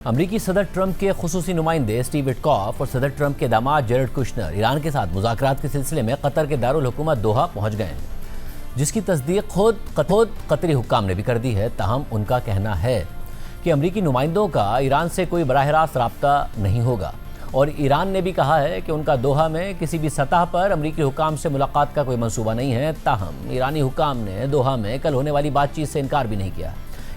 امریکی صدر ٹرمپ کے خصوصی نمائندے سٹیو وٹکاف اور صدر ٹرمپ کے داماد جیرڈ کشنر ایران کے ساتھ مذاکرات کے سلسلے میں قطر کے دارالحکومت دوحہ پہنچ گئے ہیں، جس کی تصدیق خود قطری حکام نے بھی کر دی ہے۔ تاہم ان کا کہنا ہے کہ امریکی نمائندوں کا ایران سے کوئی براہ راست رابطہ نہیں ہوگا، اور ایران نے بھی کہا ہے کہ ان کا دوحہ میں کسی بھی سطح پر امریکی حکام سے ملاقات کا کوئی منصوبہ نہیں ہے۔ تاہم ایرانی حکام نے دوحہ میں کل ہونے والی بات چیت سے انکار بھی نہیں کیا۔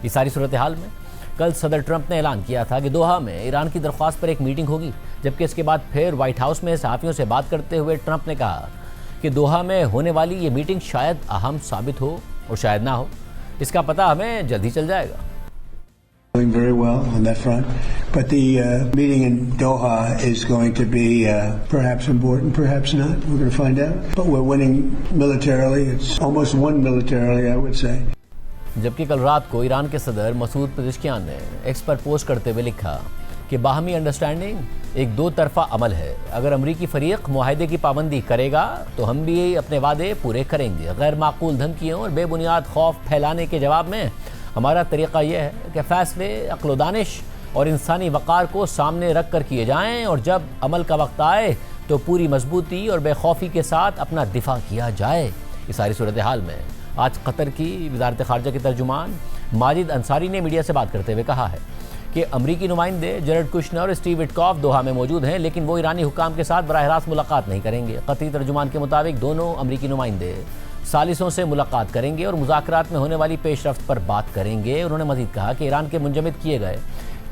اس ساری صورتحال میں کل صدر ٹرمپ نے اعلان کیا تھا کہ دوحہ میں ایران کی درخواست پر ایک میٹنگ ہوگی، جبکہ اس کے بعد پھر وائٹ ہاؤس میں صحافیوں سے بات کرتے ہوئے ٹرمپ نے کہا کہ دوحہ میں ہونے والی یہ میٹنگ شاید اہم ثابت ہو اور شاید نہ ہو، اس کا پتہ ہمیں جلد ہی چل جائے گا۔ Doing very well on that front, but the meeting in Doha is going to be perhaps important, perhaps not. We're going to find out. But we're winning militarily. It's almost won militarily, I would say. جبکہ کل رات کو ایران کے صدر Masoud Pezeshkian نے x پر post کرتے ہوئے لکھا کہ باہمی انڈرسٹینڈنگ ایک دو طرفہ عمل ہے۔ اگر امریکی فریق معاہدے کی پابندی کرے گا تو ہم بھی اپنے وعدے پورے کریں گے۔ غیر معقول دھمکیوں اور بے بنیاد خوف پھیلانے کے جواب میں ہمارا طریقہ یہ ہے کہ فیصلے عقل و دانش اور انسانی وقار کو سامنے رکھ کر کیے جائیں، اور جب عمل کا وقت آئے تو پوری مضبوطی اور بے خوفی کے ساتھ اپنا دفاع کیا جائے۔ اس ساری صورتحال میں آج قطر کی وزارت خارجہ کے ترجمان ماجد انصاری نے میڈیا سے بات کرتے ہوئے کہا ہے کہ امریکی نمائندے جیرڈ کشنر اور سٹیو وٹکاف دوحہ میں موجود ہیں، لیکن وہ ایرانی حکام کے ساتھ براہ راست ملاقات نہیں کریں گے۔ قطری ترجمان کے مطابق دونوں امریکی نمائندے ثالثوں سے ملاقات کریں گے اور مذاکرات میں ہونے والی پیش رفت پر بات کریں گے۔ انہوں نے مزید کہا کہ ایران کے منجمد کیے گئے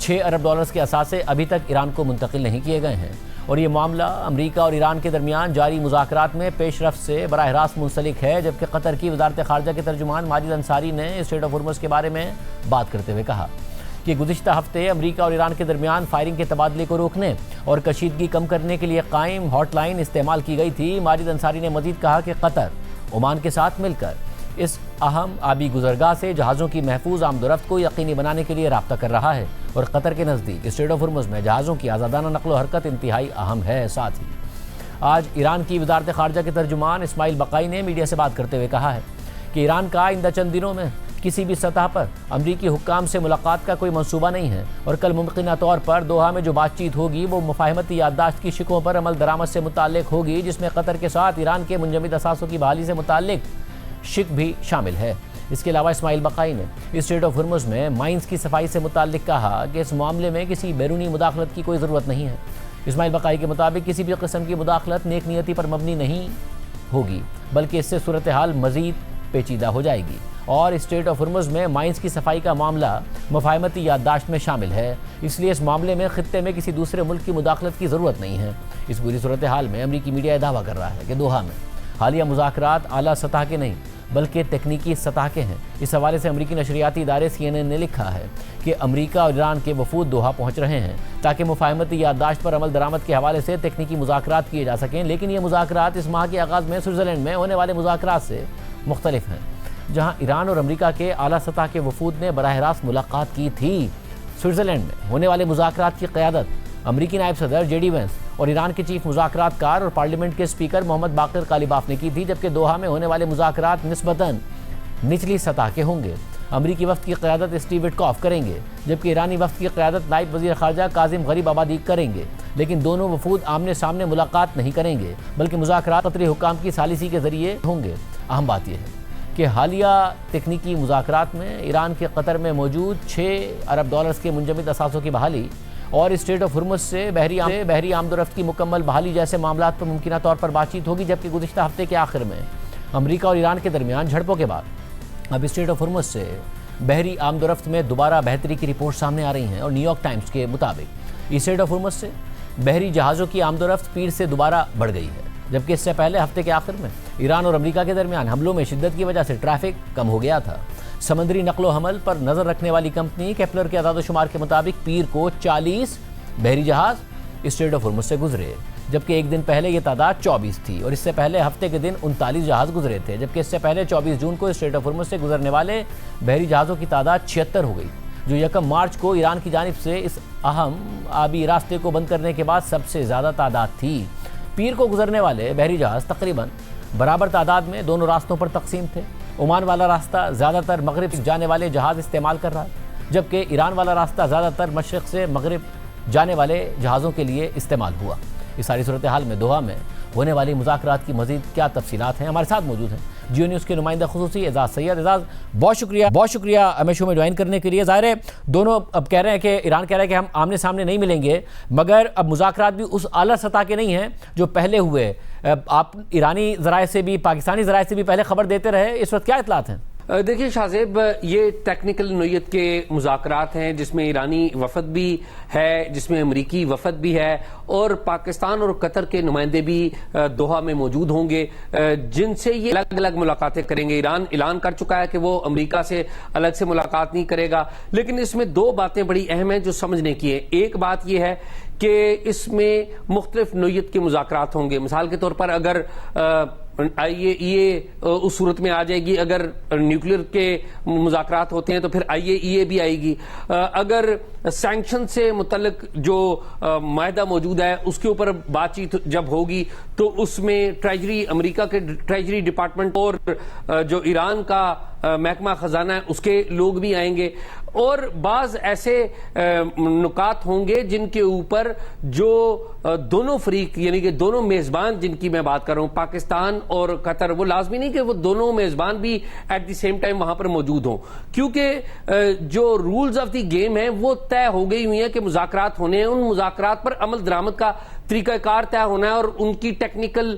6 ارب ڈالرز کے اثاثے ابھی تک ایران کو منتقل نہیں کیے گئے ہیں، اور یہ معاملہ امریکہ اور ایران کے درمیان جاری مذاکرات میں پیش رفت سے براہ راست منسلک ہے۔ جبکہ قطر کی وزارت خارجہ کے ترجمان ماجد انصاری نے اسٹریٹ آف ہرمز کے بارے میں بات کرتے ہوئے کہا کہ گزشتہ ہفتے امریکہ اور ایران کے درمیان فائرنگ کے تبادلے کو روکنے اور کشیدگی کم کرنے کے لیے قائم ہاٹ لائن استعمال کی گئی تھی۔ ماجد انصاری نے مزید کہا کہ قطر عمان کے ساتھ مل کر اس اہم آبی گزرگاہ سے جہازوں کی محفوظ آمد و رفت کو یقینی بنانے کے لیے رابطہ کر رہا ہے، اور قطر کے نزدیک اسٹریٹ آف ہرمز میں جہازوں کی آزادانہ نقل و حرکت انتہائی اہم ہے۔ ساتھ ہی آج ایران کی وزارت خارجہ کے ترجمان اسماعیل بقائی نے میڈیا سے بات کرتے ہوئے کہا ہے کہ ایران کا آئندہ چند دنوں میں کسی بھی سطح پر امریکی حکام سے ملاقات کا کوئی منصوبہ نہیں ہے، اور کل ممکنہ طور پر دوحہ میں جو بات چیت ہوگی وہ مفاہمتی یادداشت کی شقوں پر عمل درآمد سے متعلق ہوگی، جس میں قطر کے ساتھ ایران کے منجمد اثاثوں کی بحالی سے متعلق شق بھی شامل ہے۔ اس کے علاوہ اسماعیل بقائی نے اسٹریٹ آف ہرمز میں مائنز کی صفائی سے متعلق کہا کہ اس معاملے میں کسی بیرونی مداخلت کی کوئی ضرورت نہیں ہے۔ اسماعیل بقائی کے مطابق کسی بھی قسم کی مداخلت نیک نیتی پر مبنی نہیں ہوگی، بلکہ اس سے صورتحال مزید پیچیدہ ہو جائے گی، اور اسٹریٹ آف ہرمز میں مائنز کی صفائی کا معاملہ مفاہمتی یادداشت میں شامل ہے، اس لیے اس معاملے میں خطے میں کسی دوسرے ملک کی مداخلت کی ضرورت نہیں ہے۔ اس پوری صورتحال میں امریکی میڈیا دعویٰ کر رہا ہے کہ دوحہ میں حالیہ مذاکرات اعلیٰ سطح کے نہیں بلکہ تکنیکی سطح کے ہیں۔ اس حوالے سے امریکی نشریاتی ادارے CNN نے لکھا ہے کہ امریکہ اور ایران کے وفود دوحہ پہنچ رہے ہیں تاکہ مفاہمتی یادداشت پر عمل درآمد کے حوالے سے تکنیکی مذاکرات کیے جا سکیں، لیکن یہ مذاکرات اس ماہ کے آغاز میں سوئٹزرلینڈ میں ہونے والے مذاکرات سے مختلف ہیں، جہاں ایران اور امریکہ کے اعلیٰ سطح کے وفود نے براہ راست ملاقات کی تھی۔ سوئٹزرلینڈ میں ہونے والے مذاکرات کی قیادت امریکی نائب صدر JD وینس اور ایران کے چیف مذاکرات کار اور پارلیمنٹ کے اسپیکر محمد باقر کالیباف نے کی تھی، جبکہ دوحہ میں ہونے والے مذاکرات نسبتاً نچلی سطح کے ہوں گے۔ امریکی وفد کی قیادت سٹیو وٹکاف کریں گے، جبکہ ایرانی وفد کی قیادت نائب وزیر خارجہ کاظم غریب آبادی کریں گے، لیکن دونوں وفود آمنے سامنے ملاقات نہیں کریں گے، بلکہ مذاکرات قطری حکام کی ثالثی کے ذریعے ہوں گے۔ اہم بات یہ ہے کہ حالیہ تکنیکی مذاکرات میں ایران کے قطر میں موجود 6 ارب ڈالرز کے منجمد اثاثوں کی بحالی اور اسٹریٹ آف ہرمز سے بحری آمد و رفت کی مکمل بحالی جیسے معاملات پر ممکنہ طور پر بات چیت ہوگی، جبکہ گزشتہ ہفتے کے آخر میں امریکہ اور ایران کے درمیان جھڑپوں کے بعد اب اسٹریٹ آف ہرمز سے بحری آمد و رفت میں دوبارہ بہتری کی رپورٹ سامنے آ رہی ہیں، اور نیو یارک ٹائمز کے مطابق اسٹریٹ آف ہرمز سے بحری جہازوں کی آمد و رفت پیر سے دوبارہ بڑھ گئی ہے، جبکہ اس سے پہلے ہفتے کے آخر میں ایران اور امریکہ کے درمیان حملوں میں شدت کی وجہ سے ٹریفک کم ہو گیا تھا۔ سمندری نقل و حمل پر نظر رکھنے والی کمپنی کیپلر کے اعداد و شمار کے مطابق پیر کو 40 بحری جہاز اسٹریٹ آف ہرمز سے گزرے، جبکہ ایک دن پہلے یہ تعداد 24 تھی، اور اس سے پہلے ہفتے کے دن 39 جہاز گزرے تھے، جبکہ اس سے پہلے 24 جون کو اسٹریٹ آف ہرمز سے گزرنے والے بحری جہازوں کی تعداد 76 ہو گئی، جو 1 مارچ کو ایران کی جانب سے اس اہم آبی راستے کو بند کرنے کے بعد سب سے زیادہ تعداد تھی۔ پیر کو گزرنے والے بحری جہاز تقریباً برابر تعداد میں دونوں راستوں پر تقسیم تھے۔ عمان والا راستہ زیادہ تر مغرب جانے والے جہاز استعمال کر رہا ہے۔ جبکہ ایران والا راستہ زیادہ تر مشرق سے مغرب جانے والے جہازوں کے لیے استعمال ہوا۔ اس ساری صورتحال میں دوحہ میں ہونے والی مذاکرات کی مزید کیا تفصیلات ہیں؟ ہمارے ساتھ موجود ہیں جیو نیوز کے نمائندہ خصوصی اعزاز سید۔ اعزاز، بہت شکریہ ہمیں شو میں جوائن کرنے کے لیے۔ ظاہر ہے دونوں اب کہہ رہے ہیں کہ ایران کہہ رہا ہے کہ ہم آمنے سامنے نہیں ملیں گے، مگر اب مذاکرات بھی اس اعلیٰ سطح کے نہیں ہیں جو پہلے ہوئے۔ آپ ایرانی ذرائع سے بھی پاکستانی ذرائع سے بھی پہلے خبر دیتے رہے، اس وقت کیا اطلاعات ہیں؟ دیکھیے شاہ زیب، یہ ٹیکنیکل نوعیت کے مذاکرات ہیں جس میں ایرانی وفد بھی ہے، جس میں امریکی وفد بھی ہے، اور پاکستان اور قطر کے نمائندے بھی دوحہ میں موجود ہوں گے، جن سے یہ الگ الگ ملاقاتیں کریں گے۔ ایران اعلان کر چکا ہے کہ وہ امریکہ سے الگ سے ملاقات نہیں کرے گا، لیکن اس میں دو باتیں بڑی اہم ہیں جو سمجھنے کی ہیں۔ ایک بات یہ ہے کہ اس میں مختلف نوعیت کے مذاکرات ہوں گے۔ مثال کے طور پر اگر آئی اے اس صورت میں آ جائے گی، اگر نیوکلیر کے مذاکرات ہوتے ہیں تو پھر آئی اے بھی آئے گی۔ اگر سینکشن سے متعلق جو معاہدہ موجود ہے اس کے اوپر بات چیت جب ہوگی تو اس میں ٹریجری، امریکہ کے ٹریجری ڈپارٹمنٹ اور جو ایران کا محکمہ خزانہ ہے اس کے لوگ بھی آئیں گے، اور بعض ایسے نکات ہوں گے جن کے اوپر جو دونوں فریق یعنی کہ دونوں میزبان جن کی میں بات کر رہا ہوں، پاکستان اور قطر، وہ لازمی نہیں کہ وہ دونوں میزبان بھی ایٹ دی سیم ٹائم وہاں پر موجود ہوں، کیونکہ جو رولز آف دی گیم ہیں وہ طے ہو گئی ہوئی ہیں کہ مذاکرات ہونے ہیں، ان مذاکرات پر عمل درآمد کا طریقہ کار طے ہونا ہے اور ان کی ٹیکنیکل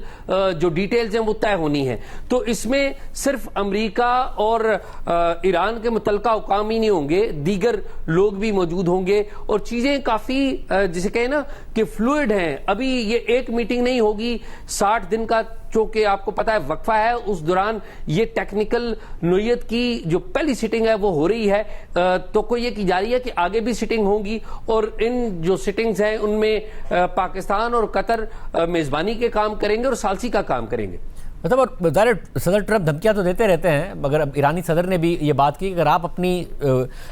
جو ڈیٹیلز ہیں وہ طے ہونی ہیں۔ تو اس میں صرف امریکہ اور ایران کے متعلقہ حکام ہی نہیں ہوں گے، دیگر لوگ بھی موجود ہوں گے، اور چیزیں کافی جسے کہیں نا کہ فلوئڈ ہیں۔ ابھی یہ ایک میٹنگ نہیں ہوگی، 60 دن کا چونکہ آپ کو پتا ہے وقفہ ہے، اس دوران یہ ٹیکنیکل نوعیت کی جو پہلی سٹنگ ہے وہ ہو رہی ہے، تو کوئی یہ کی جا رہی ہے کہ آگے بھی سٹنگ ہوگی، اور ان جو سٹنگز ہیں ان میں پاکستان اور قطر میزبانی کے کام کریں گے اور ثالثی کا کام کریں گے۔ مطلب اور ظاہر صدر ٹرمپ دھمکیاں تو دیتے رہتے ہیں، مگر اب ایرانی صدر نے بھی یہ بات کی کہ اگر آپ اپنی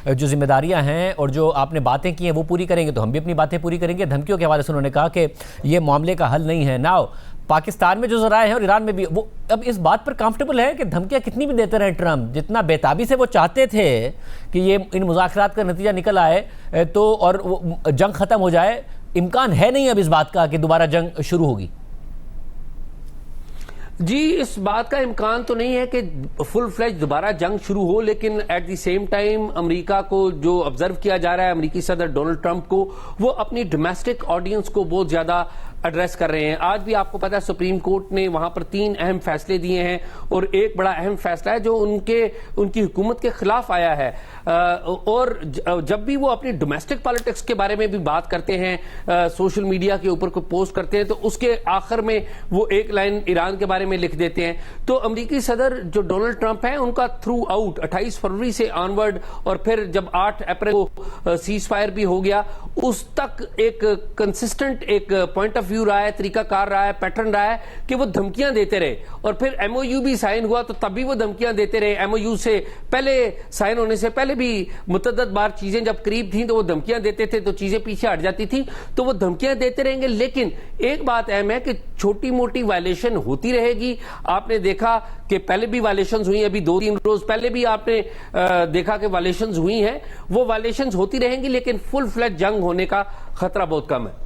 جو ذمہ داریاں ہیں اور جو آپ نے باتیں کی ہیں وہ پوری کریں گے تو ہم بھی اپنی باتیں پوری کریں گے۔ دھمکیوں کے حوالے سے انہوں نے کہا کہ یہ معاملے کا حل نہیں ہے۔ ناؤ پاکستان میں جو ذرائع ہیں اور ایران میں بھی، وہ اب اس بات پر کمفرٹیبل ہے کہ دھمکیاں کتنی بھی دیتے رہے ٹرمپ، جتنا بےتابی سے وہ چاہتے تھے کہ یہ ان مذاکرات کا نتیجہ نکل آئے تو اور جنگ ختم ہو جائے، امکان ہے نہیں اب اس بات کا کہ دوبارہ جنگ شروع ہوگی؟ جی اس بات کا امکان تو نہیں ہے کہ فل فلیج دوبارہ جنگ شروع ہو، لیکن ایٹ دی سیم ٹائم امریکہ کو جو آبزرو کیا جا رہا ہے، امریکی صدر ڈونلڈ ٹرمپ کو، وہ اپنی ڈومیسٹک آڈینس کو بہت زیادہ ایڈریس کر رہے ہیں۔ آج بھی آپ کو پتا ہے سپریم کورٹ نے وہاں پر 3 اہم فیصلے دیے ہیں، اور ایک بڑا اہم فیصلہ ہے جو ان کی حکومت کے خلاف آیا ہے، اور جب بھی وہ اپنی ڈومیسٹک پالیٹکس کے بارے میں بھی بات کرتے ہیں، سوشل میڈیا کے اوپر کو پوسٹ کرتے ہیں، تو اس کے آخر میں وہ ایک لائن ایران کے بارے میں لکھ دیتے ہیں۔ تو امریکی صدر جو ڈونلڈ ٹرمپ ہیں ان کا تھرو آؤٹ 28 فروری سے آنورڈ، اور پھر جب 8 اپریل کو سیز فائر بھی ہو گیا، اس تک ایک کنسسٹنٹ ایک پوائنٹ آف ویو رہا ہے، طریقہ کار رہا ہے، پیٹرن رہا ہے کہ وہ دھمکیاں دیتے رہے، اور پھر ایم او یو بھی سائن ہوا تو تب بھی وہ دھمکیاں دیتے رہے۔ ایم او یو سے پہلے سائن ہونے سے پہلے بھی متعدد بار چیزیں جب قریب تھیں تو وہ دھمکیاں دیتے تھے، تو چیزیں پیچھے ہٹ جاتی تھیں، تو وہ دھمکیاں دیتے رہیں گے۔ لیکن ایک بات اہم ہے کہ چھوٹی موٹی وائلیشن ہوتی رہے گی۔ آپ نے دیکھا کہ پہلے بھی وائلیشنز ہوئی، ابھی 2-3 روز پہلے بھی آپ نے دیکھا کہ وائلیشنز ہوئی ہیں، وہ وائلیشنز ہوتی رہیں گی، لیکن فل فلیج جنگ ہونے کا خطرہ بہت کم ہے۔